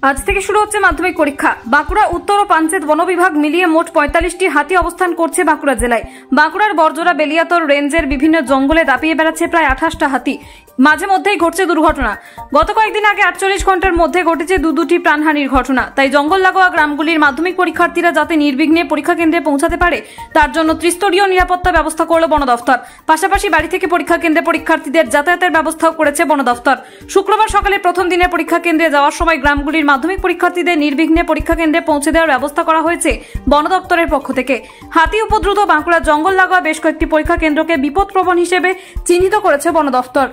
আজ থেকে শুরু হচ্ছে মাধ্যমিক পরীক্ষা। বাঁকুড়া উত্তর ও পাঞ্চেত বন বিভাগ মিলিয়ে মোট ৪৫টি হাতি অবস্থান করছে বাঁকুড়া জেলায়। বাঁকুড়ার বরজোড়া বেলিয়াতর রেঞ্জের বিভিন্ন জঙ্গলে দাপিয়ে বেড়াচ্ছে প্রায় ২৮টা হাতি। মাঝে মধ্যেই ঘটছে দুর্ঘটনা। গত কয়েকদিন আগে ৪৮ ঘন্টার মধ্যে ঘটেছে দুটি প্রাণহানির ঘটনা। তাই জঙ্গল লাগোয়া গ্রামগুলির মাধ্যমিক পরীক্ষার্থীরা যাতে নির্বিঘ্নে পরীক্ষা কেন্দ্রে পৌঁছাতে পারে তার জন্য ত্রিস্তরীয় নিরাপত্তা ব্যবস্থা করল বন দফতর। পাশাপাশি বাড়ি থেকে পরীক্ষা কেন্দ্রে পরীক্ষার্থীদের যাতায়াতের ব্যবস্থাও করেছে বন দফতর। শুক্রবার সকালে প্রথম দিনের পরীক্ষা কেন্দ্রে যাওয়ার সময় গ্রামগুলির মাধ্যমিক পরীক্ষার্থীদের নির্বিঘ্নে পরীক্ষা কেন্দ্রে পৌঁছে দেওয়ার ব্যবস্থা করা হয়েছে বন দপ্তরের পক্ষ থেকে। হাতি উপদ্রুত বাঁকুড়া জঙ্গল লাগোয়া বেশ কয়েকটি পরীক্ষা কেন্দ্রকে বিপদপ্রবণ হিসেবে চিহ্নিত করেছে বন দপ্তর।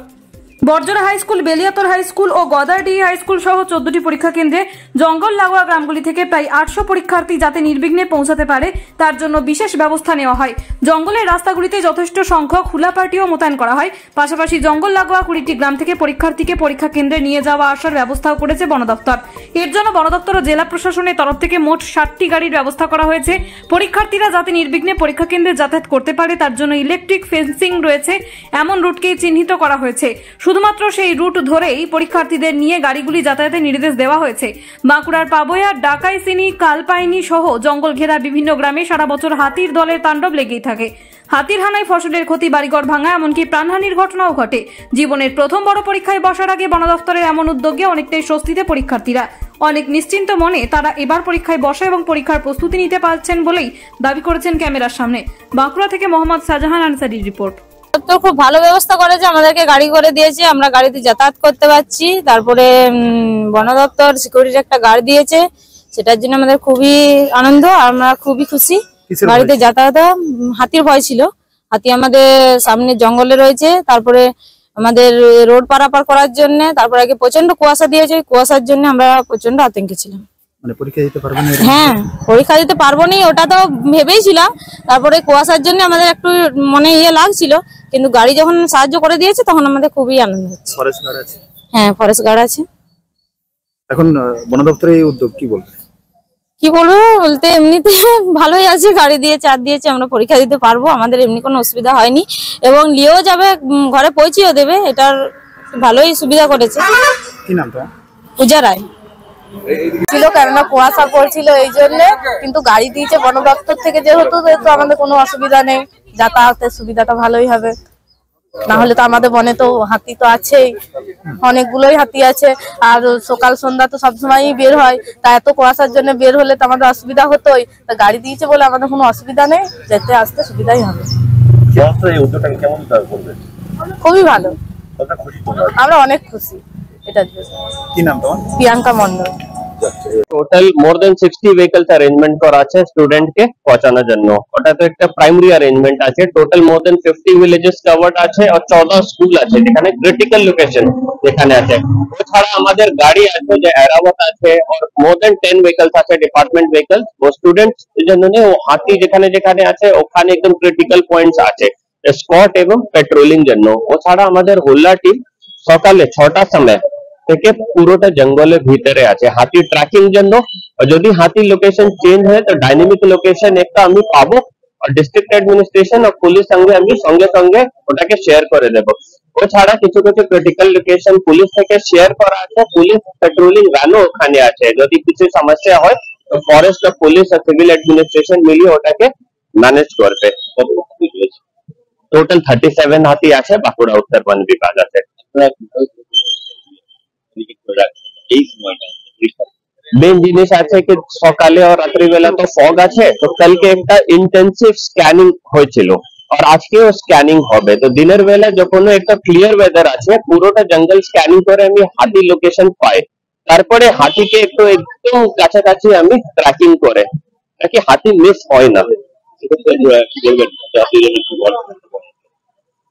Barjora high school, Beliatore high school ও গদারডি হাই স্কুল সহ ১৪টি পরীক্ষা কেন্দ্রে জঙ্গল লাগোয়া গ্রামগুলি থেকে প্রায় ৮০০ পরীক্ষার্থী যাতে নির্বিঘ্নে পৌঁছাতে পারে তার জন্য বিশেষ ব্যবস্থা নেওয়া হয়। জঙ্গলের রাস্তাগুলিতে যথেষ্ট সংখ্যক হুলা পার্টিও মোতায়েন করা হয়। পাশাপাশি জঙ্গল লাগোয়া ২০টি গ্রাম থেকে পরীক্ষার্থীকে পরীক্ষা কেন্দ্রে নিয়ে যাওয়া আসার ব্যবস্থাও করেছে বন দপ্তর। এর জন্য বন দপ্তর ও জেলা প্রশাসনের তরফ থেকে মোট ৬০টি গাড়ির ব্যবস্থা করা হয়েছে। পরীক্ষার্থীরা যাতে নির্বিঘ্নে পরীক্ষা কেন্দ্রে যাতায়াত করতে পারে তার জন্য ইলেকট্রিক ফেন্সিং রয়েছে এমন রুটকেই চিহ্নিত করা হয়েছে। শুধুমাত্র সেই রুট ধরেই পরীক্ষার্থীদের নিয়ে গাড়িগুলি যাতায়াতের নির্দেশ দেওয়া হয়েছে। বাঁকুড়ার পাবয়া, ডাকাইসিনি, কালপাইনি সহ জঙ্গল ঘেরা বিভিন্ন গ্রামে সারা বছর হাতির দলের তাণ্ডব লেগেই থাকে। হাতির হানায় ফসলের ক্ষতি, বাড়িঘর ভাঙা, এমনকি প্রাণহানির ঘটনাও ঘটে। জীবনের প্রথম বড় পরীক্ষায় বসার আগে বন দফতরের এমন উদ্যোগে অনেকটাই স্বস্তিতে পরীক্ষার্থীরা। অনেক নিশ্চিন্ত মনে তারা এবার পরীক্ষায় বসা এবং পরীক্ষার প্রস্তুতি নিতে পারছেন বলেই দাবি করেছেন ক্যামেরার সামনে। বাঁকুড়া থেকে মোহাম্মদ শাহজাহান আনসারির রিপোর্ট। তো খুব ভালো ব্যবস্থা করেছে, আমাদেরকে গাড়ি করে দিয়েছে, আমরা গাড়িতে যাতায়াত করতে পারছি। তারপরে বন দপ্তর সিকিউরিটির একটা গাড়ি দিয়েছে, সেটার জন্য আমাদের খুবই আনন্দ, আমরা খুবই খুশি। গাড়িতে যাতায়াত, হাতির ভয় ছিল, হাতি আমাদের সামনে জঙ্গলে রয়েছে। তারপরে আমাদের রোড পারাপার করার জন্য তারপরে আগে প্রচন্ড কুয়াশা দিয়েছে, কুয়াশার জন্য আমরা প্রচন্ড আতঙ্কে ছিলাম। মানে পরীক্ষা দিতে পারবো না? হ্যাঁ, পরীক্ষা দিতে পারবো না ওটা তো ভেবেই ছিলাম। তারপরে কুয়াশার জন্য আমাদের একটু মনে লাগছিল, কিন্তু গাড়ি যখন সাহায্য করে দিয়েছে তখন আমাদের খুবই আনন্দ হচ্ছে। ফরেস্ট গার্ড আছে? হ্যাঁ, ফরেস্ট গার্ড আছে। এখন বন দপ্তরের এই উদ্যোগ কি বলবে? কি বলবো বলতে, এমনিতে ভালোই আছে, গাড়ি দিয়ে চার দিয়েছে, আমরা পরীক্ষা দিতে পারবো, আমাদের এমনি কোনো অসুবিধা হয়নি এবং নিয়েও যাবে, ঘরে পৌঁছেও দেবে, এটার ভালোই সুবিধা করেছে। কি নাম তোমার? পূজা রায় ছিল, কেননা কুয়াশা পড়ছিল এই জন্য, কিন্তু গাড়ি দিয়েছে বন দপ্তর থেকে যেহেতু, আমাদের কোনো অসুবিধা নেই, যাতায়াতের সুবিধাটা ভালোই হবে। না হলে তো আমাদের বনে তো হাতি তো আছেই, অনেকগুলোই হাতি আছে, আর সকাল সন্ধ্যা তো সবসময়ই বের হয়, তা এত কুয়াশার জন্য বের হলে তো আমাদের অসুবিধা হতোই। তা গাড়ি দিয়েছে বলে আমাদের কোনো অসুবিধা নেই, যেতে আসতে সুবিধাই হবে। খুবই ভালো, আমরা অনেক খুশি এটার জন্য। কি নাম তোমার? প্রিয়াঙ্কা মন্ডল। টোটাল মোর দেন 60 ভেহিকলস অ্যারেঞ্জমেন্ট করা আছে স্টুডেন্ট কে পৌঁছানোর জন্য। ওটা তো একটা প্রাইমারি অ্যারেঞ্জমেন্ট আছে। টোটাল মোর দেন 50 ভিলেজেস কভার্ড আছে আর 14 স্কুল আছে যেখানে ক্রিটিক্যাল লোকেশন যেখানে আছে। এছাড়া আমাদের গাড়ি আছে যে এরাওয়াত আছে, আর মোর দেন 10 ভেহিকলস আছে ডিপার্টমেন্ট ভেহিকলস। ও স্টুডেন্টস এর জন্য ও হাতি যেখানে যেখানে আছে ওখানে একদম ক্রিটিক্যাল পয়েন্টস আছে স্কট এবং পেট্রোলিং জন্য। ও ছাড়া আমাদের হোল্লা টিম সকালে 6টার সময় থেকে পুরোটা জঙ্গলের ভিতরে আছে হাতি ট্র্যাকিং জন্য। যদি হাতি লোকেশন চেঞ্জ হয় তো ডাইনামিক লোকেশন একটা আমি পাবো, আর ডিস্ট্রিক্ট অ্যাডমিনিস্ট্রেশন আর পুলিশ সঙ্গে আমি সঙ্গে সঙ্গে ওটাকে শেয়ার করে দেবো। ও ছাড়া কিছু কিছু ক্রিটিক্যাল লোকেশন পুলিশ থেকে শেয়ার করা আছে, পুলিশ পেট্রোলিং ভ্যানও ওখানে আছে। যদি কিছু সমস্যা হয় তো ফরেস্ট আর পুলিশ আর সিভিল অ্যাডমিনিস্ট্রেশন মিলিয়ে ওটাকে ম্যানেজ করবে। টোটাল 37 হাতি আছে বাঁকুড়া উত্তর বন বিভাগ আছে। মেন জিনিস আছে কি সকালে আর রাত্রিবেলা তো ফগ আছে, তো কালকে একটা ইন্টেন্সিভ স্ক্যানিং হয়েছিল আর আজকেও স্ক্যানিং হবে। তো দিনের বেলা যখন একটা ক্লিয়ার ওয়েদার আছে পুরোটা জঙ্গল স্ক্যানিং করে আমি হাতি লোকেশন পাই, তারপরে হাতিকে একটু একদম কাছাকাছি আমি ট্র্যাকিং করে নাকি হাতি মিস হয় না।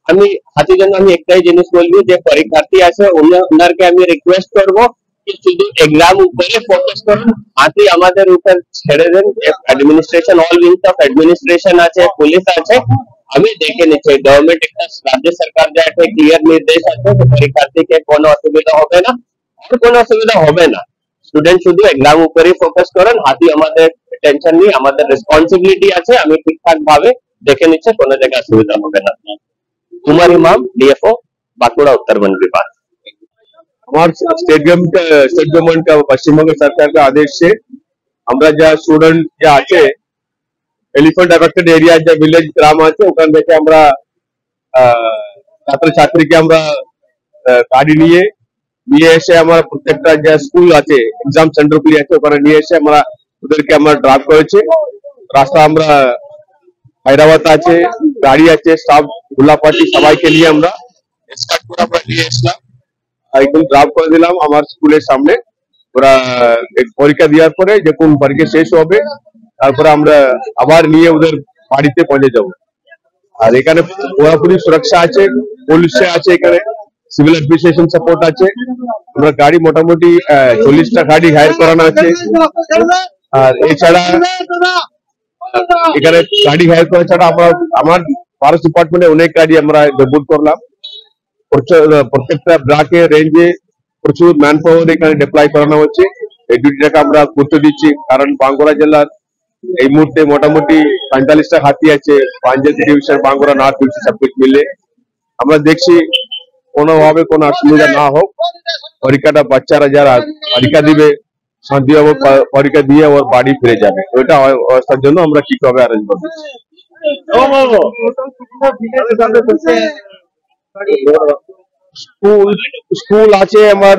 আমি হাতির জন্য আমি একটাই জিনিস বলবো যে পরীক্ষার্থী আছে ওনারকে আমি রিকোয়েস্ট করবো कि শুধু এক্সাম উপরে ফোকাস করুন, হাতি আমাদের উপর ছেড়ে দেন। Administration all wings of administration আছে, পুলিশ আছে, আমি দেখে নিচ্ছি। গভর্নমেন্ট একটা রাজ্য সরকার যে একটা ক্লিয়ার নির্দেশ আছে পরীক্ষার্থীকে কোনো অসুবিধা হবে না, আর কোনো অসুবিধা হবে না। স্টুডেন্ট শুধু এক্সাম উপরে ফোকাস করেন, হাতি আমাদের টেনশন নেই, আমাদের রেসপন্সিবিলিটি আছে, আমি ঠিকঠাক ভাবে দেখে নিচ্ছি, কোনো জায়গায় অসুবিধা হবে না। কুমার ইমাম, ডিএফও, বাঁকুড়া উত্তর বন বিভাগ। हमारे स्टेट गवर्नमेंट का पश्चिम बंगाल सरकार का आदेश से আমরা যা স্টুডেন্ট যা আছে এলিফ্যান্ট অ্যাফেক্টেড এরিয়া যা ভিলেজ গ্রাম আছে ওখান থেকে আমরা ছাত্রছাত্রীকে আমরা গাড়ি নিয়ে এসে আমরা প্রত্যেকটা যে স্কুল আছে এক্সাম সেন্টারগুলি আছে ওখানে নিয়ে এসে আমরা ওদেরকে আমরা ড্রপ করেছি। রাস্তা আমরা হায়দ্রাবাদ আছে, গাড়ি আছে, স্টাফ গোলাপাটি সবাইকে নিয়ে আমরা স্টার্ট করে আমরা নিয়ে এসলাম, একদম ড্রপ করে দিলাম আমার স্কুলের সামনে। ওরা পরীক্ষা দেওয়ার পরে যখন পরীক্ষা শেষ হবে তারপরে আমরা আবার নিয়ে ওদের বাড়িতে পৌঁছে যাবো। আর এখানে পুরোপুরি সুরক্ষা আছে, পুলিশ আছে, এখানে সিভিল অ্যাডমিনিস্ট্রেশন সাপোর্ট আছে। আমরা গাড়ি মোটামুটি 40টা গাড়ি হায়ার করানো আছে। আর এছাড়া এখানে গাড়ি হায়ার করা ছাড়া আমরা আমার ফরেস্ট ডিপার্টমেন্টে অনেক গাড়ি আমরা ডেপুট করলাম। প্রত্যেকটা ব্লকে রেঞ্জে প্রচুর ম্যান পাওয়ার এখানে ডিপ্লয় করানো হচ্ছে। এই ডিউটিটাকে আমরা গুরুত্ব দিচ্ছি, কারণ বাঁকুড়া জেলার এই মুহূর্তে মোটামুটি 45টা হাতি আছে, Punjab division, Bankura north division সবকিছু মিলে। আমরা দেখছি কোনোভাবে কোনো অসুবিধা না হোক, পরীক্ষাটা বাচ্চারা যারা পরীক্ষা দিবে শান্তিভাবে পরীক্ষা দিয়ে ওর বাড়ি ফিরে যাবে। ওইটা অবস্থার জন্য আমরা ঠিকভাবে অ্যারেঞ্জ করছি। স্কুল আছে আমার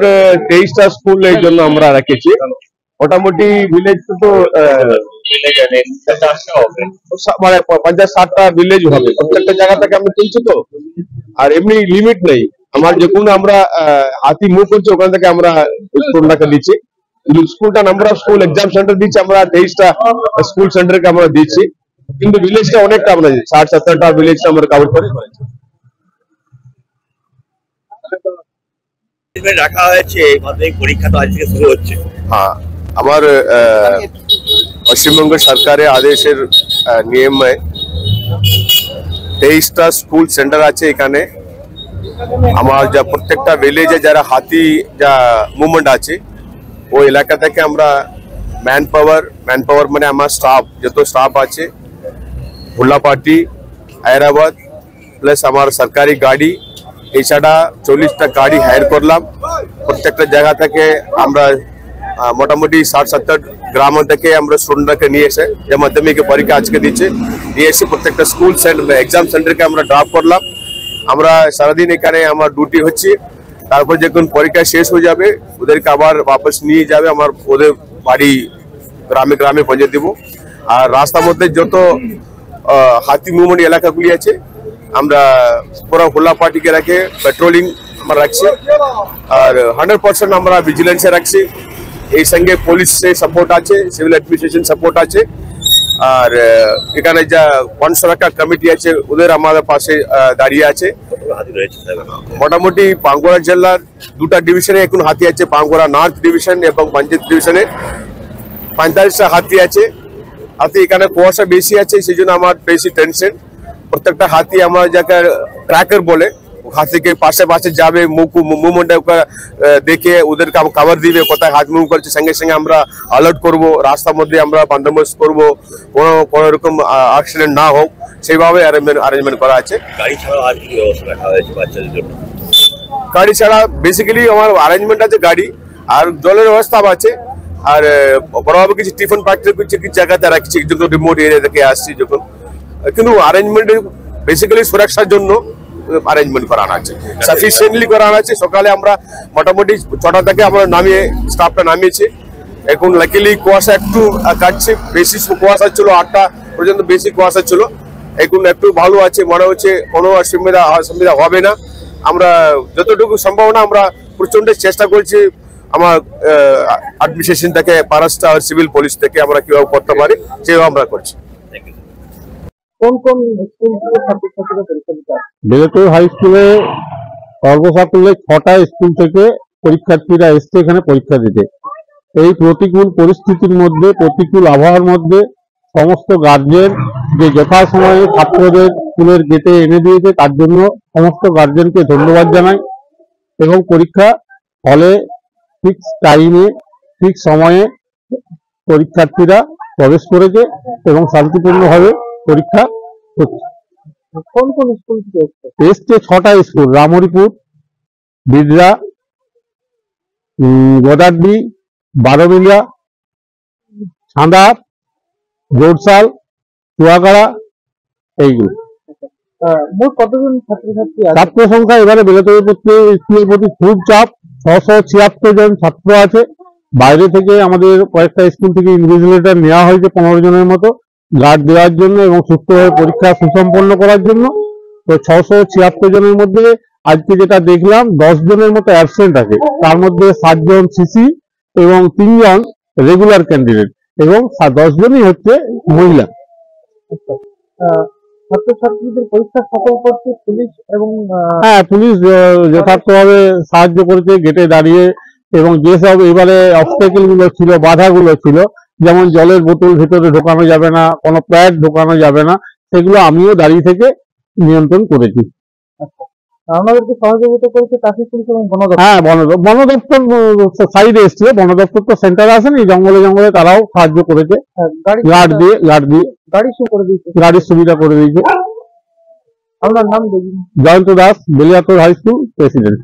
23টা স্কুল এই জন্য আমরা রেখেছি। মোটামুটি ভিলেজ তো মানে 50-60টা ভিলেজ হবে, প্রত্যেকটা জায়গা থেকে আমরা তুলছি তো। আর এমনি লিমিট নেই, আমার যে কোনো আমরা হাতি মুভ করছে ওখান থেকে আমরা স্কুলটাকে দিচ্ছি। স্কুলটা number of school exam centre দিচ্ছি আমরা 23টা স্কুল সেন্টারকে আমরা দিচ্ছি, কিন্তু ভিলেজটা অনেকটা আমরা 60-70টা ভিলেজটা আমরা কভার করে রাখা হয়েছে। মাধ্যমিক পরীক্ষা তো আজ থেকে শুরু হচ্ছে। হ্যাঁ, আমার পশ্চিমবঙ্গ সরকারের আদেশের নিয়মে 23টা স্কুল সেন্টার আছে এখানে। আমার যা প্রত্যেকটা ভিলেজে যারা হাতি যা মুভমেন্ট আছে ওই এলাকা থেকে আমরা ম্যান পাওয়ার মানে আমার স্টাফ যত স্টাফ আছে গোলাপাটি, হায়দ্রাবাদ প্লাস আমার সরকারি গাড়ি, এছাড়া 40টা গাড়ি হায়ার করলাম। প্রত্যেকটা জায়গা থেকে আমরা মোটামুটি 60-70 গ্রাম থেকে আমরা স্টুডেন্টকে নিয়ে এসে যে মাধ্যমিক পরীক্ষা আজকে দিচ্ছে নিয়ে এসে প্রত্যেকটা স্কুল এক্সাম সেন্টারকে আমরা ড্রপ করলাম। আমরা সারাদিন এখানে আমার ডিউটি হচ্ছে। তারপর যখন পরীক্ষা শেষ হয়ে যাবে ওদেরকে আবার বাপস নিয়ে যাবে আমার ওদের বাড়ি গ্রামে গ্রামে পৌঁছে দেবো। আর রাস্তার মধ্যে যত হাতি মুভমেন্ট এলাকাগুলি আছে আমরা পুরো হোলা পার্টিকে রেখে পেট্রোলিং আমরা রাখছি। আর 100% আমরা ভিজিলেন্সে রাখছি। এই সঙ্গে পুলিশের সাপোর্ট আছে, সিভিল অ্যাডমিনিস্ট্রেশন সাপোর্ট আছে। আর এখানে যা বন সুরক্ষা কমিটি আছে ওদের আমাদের পাশে দাঁড়িয়ে আছে। মোটামুটি বাঁকুড়া জেলার 2টা ডিভিশনে এখন হাতি আছে, বাঁকুড়া নর্থ ডিভিশন এবং পাঞ্জাব ডিভিশনে 45টা হাতি আছে। হাতি এখানে কুয়াশা বেশি আছে সেই জন্য আমার বেশি টেনশন। প্রত্যেকটা হাতি আমার যাকে ট্র্যাকার বলে, হাতিকে পাশে পাশে যাবে, মুভমেন্ট দেখে ওদেরকে কভার দিবে, কোথায় হাত মুভ করছে সঙ্গে সঙ্গে আমরা অ্যালার্ট করব। রাস্তার মধ্যে আমরা বন্দোবস্ত করব, কোনো রকম অ্যাক্সিডেন্ট না হোক সেইভাবে অ্যারেঞ্জমেন্ট করা আছে। গাড়ি ছাড়াও আর কি ব্যবস্থা রাখা হয়েছে বাচ্চাদের জন্য? গাড়ি ছাড়া বেসিক্যালি আমার অ্যারেঞ্জমেন্ট আছে গাড়ি আর জলের ব্যবস্থা আছে। আর বড়ভাবে কিছু টিফিন ফ্যাক্টরি কিছু জায়গাতে রাখছি যখন রিমোট এরিয়া থেকে আসছি যখন, কিন্তু অ্যারেঞ্জমেন্ট বেসিক্যালি সুরক্ষার জন্য অ্যারেঞ্জমেন্ট করানো আছে, সাফিসিয়েন্টলি করানো আছে। সকালে আমরা মোটামুটি 6টা থেকে আমরা নামিয়ে স্টাফটা নামিয়েছি। এখন লাকিলি কুয়াশা একটু কাটছে, বেশি কুয়াশা ছিল 8টা পর্যন্ত বেশি কুয়াশা ছিল। এখন একটু ভালো আছে, মনে হচ্ছে কোনো অসুবিধা হবে না। আমরা যতটুকু সম্ভাবনা আমরা প্রচন্ড চেষ্টা করছি আমার অ্যাডমিনিস্ট্রেশন থেকে, ফরেস্ট আর সিভিল পুলিশ থেকে আমরা কিভাবে করতে পারি সেভাবে আমরা করছি। বেলেটুর হাই স্কুলে সর্বসাকুল্যে 6টা স্কুল থেকে পরীক্ষার্থীরা এসছে এখানে পরীক্ষা দিতে। এই প্রতিকূল পরিস্থিতির মধ্যে, প্রতিকূল আবহাওয়ার মধ্যে সমস্ত গার্জেন যে যথাসময়ে ছাত্রদের স্কুলের গেটে এনে দিয়েছে তার জন্য সমস্ত গার্জেনকে ধন্যবাদ জানাই। এবং পরীক্ষা হলে ফিক্স টাইমে ঠিক সময়ে পরীক্ষার্থীরা প্রবেশ করেছে এবং শান্তিপূর্ণভাবে পরীক্ষা হচ্ছে। কোন কোন স্কুল থেকে এসছে? 6টা স্কুল, রামহরিপুর, বিদ্রা, গোদাড্ডি, বারোমিলিয়া, ছাঁদা, জোরসাল, চুয়াগাড়া, এইগুলো। মোট কতজন ছাত্রছাত্রী আছে? ছাত্র সংখ্যা এবারে বেলাতলি স্কুলের প্রতি খুব চাপ। 676 জন ছাত্র আছে। বাইরে থেকে আমাদের কয়েকটা স্কুল থেকে ইনভিজিলেটর নেওয়া হয়েছে 15 জনের মতো গার্ড দেওয়ার জন্য এবং সুস্থভাবে পরীক্ষা সুসম্পন্ন করার জন্য। তো 676 জনের মধ্যে আজকে যেটা দেখলাম 10 জনের মতো অ্যাবসেন্ট আছে, তার মধ্যে 7 জন সিসি এবং 3 জন রেগুলার ক্যান্ডিডেট এবং 10 জনই হচ্ছে মহিলা। ছাত্রছাত্রীদের পরীক্ষা সফল করতে পুলিশ এবং হ্যাঁ, পুলিশ যথার্থভাবে সাহায্য করেছে গেটে দাঁড়িয়ে, এবং যেসব এবারে অবস্টাকেল গুলো ছিল, বাধাগুলো ছিল, যেমন জলের বোতল ভেতরে ঢোকানো যাবে না, কোনো প্যাড ঢোকানো যাবে না, সেগুলো আমিও দাঁড়িয়ে থেকে নিয়ন্ত্রণ করেছি। আমাদেরকে সহযোগিতা করেছে ট্রাফিক পুলিশ এবং বন দপ্তর। হ্যাঁ, বন দপ্তর সাইডে এসেছিল, বন দপ্তর তো সেন্টারে আসেনি, জঙ্গলে জঙ্গলে তারাও সাহায্য করেছে, গার্ড দিয়ে গাড়ির সুবিধা করে দিয়েছে। আপনার নাম? Jayanta Das, Beliatore high school president.